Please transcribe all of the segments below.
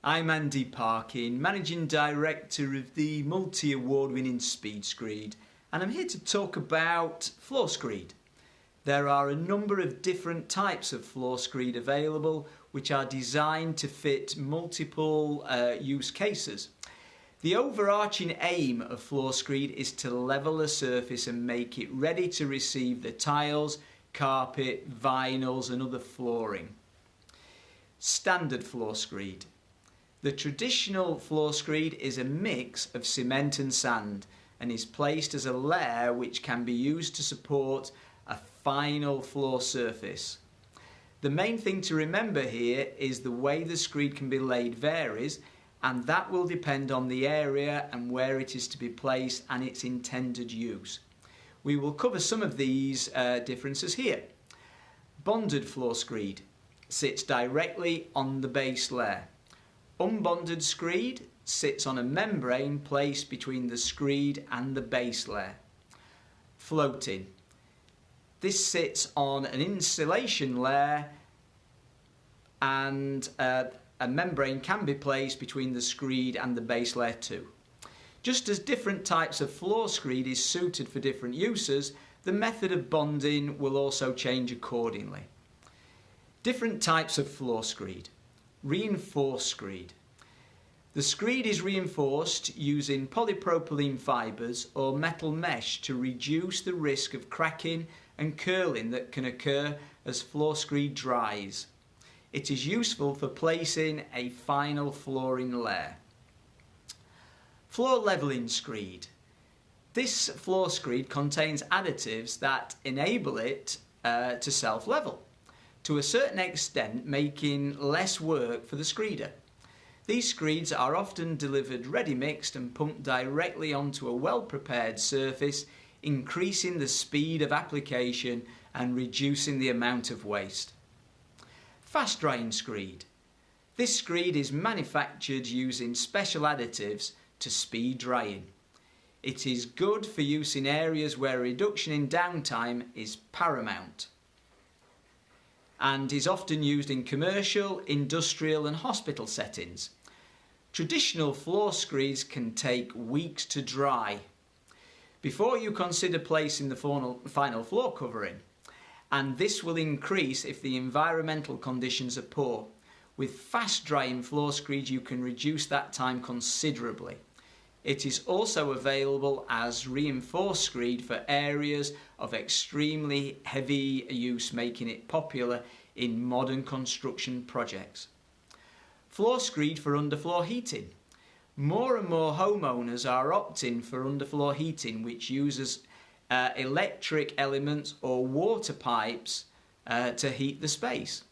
I'm Andy Parkin, Managing Director of the Multi-Award Winning Speed Screed, and I'm here to talk about floor screed. There are a number of different types of floor screed available which are designed to fit multiple use cases. The overarching aim of floor screed is to level the surface and make it ready to receive the tiles, carpet, vinyls and other flooring. Standard floor screed. The traditional floor screed is a mix of cement and sand and is placed as a layer which can be used to support a final floor surface. The main thing to remember here is the way the screed can be laid varies, and that will depend on the area and where it is to be placed and its intended use. We will cover some of these differences here. Bonded floor screed sits directly on the base layer. Unbonded screed sits on a membrane placed between the screed and the base layer. Floating. This sits on an insulation layer and a membrane can be placed between the screed and the base layer too. Just as different types of floor screed is suited for different uses, the method of bonding will also change accordingly. Different types of floor screed. Reinforced screed. The screed is reinforced using polypropylene fibres or metal mesh to reduce the risk of cracking and curling that can occur as floor screed dries. It is useful for placing a final flooring layer. Floor levelling screed. This floor screed contains additives that enable it to self-level, to a certain extent making less work for the screeder. These screeds are often delivered ready mixed and pumped directly onto a well-prepared surface, increasing the speed of application and reducing the amount of waste. Fast drying screed. This screed is manufactured using special additives to speed drying. It is good for use in areas where a reduction in downtime is paramount and is often used in commercial, industrial and hospital settings. Traditional floor screeds can take weeks to dry before you consider placing the final floor covering, and this will increase if the environmental conditions are poor. With fast drying floor screed you can reduce that time considerably. It is also available as reinforced screed for areas of extremely heavy use, making it popular in modern construction projects. Floor screed for underfloor heating. More and more homeowners are opting for underfloor heating, which uses electric elements or water pipes to heat the space.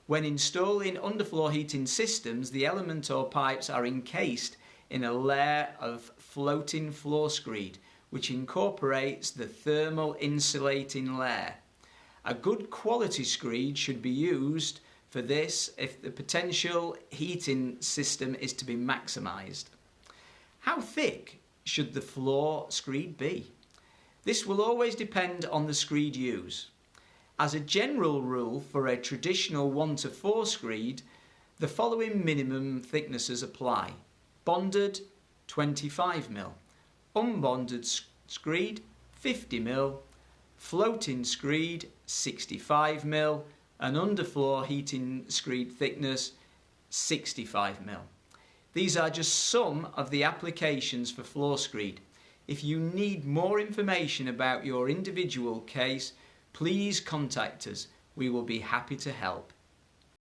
When installing underfloor heating systems, the element or pipes are encased in a layer of floating floor screed, which incorporates the thermal insulating layer. A good quality screed should be used for this if the potential heating system is to be maximised. How thick should the floor screed be? This will always depend on the screed used. As a general rule for a traditional 1 to 4 screed, the following minimum thicknesses apply. Bonded 25 mm, unbonded screed 50 mm, floating screed 65 mm, and underfloor heating screed thickness 65 mm. These are just some of the applications for floor screed. If you need more information about your individual case, please contact us. We will be happy to help.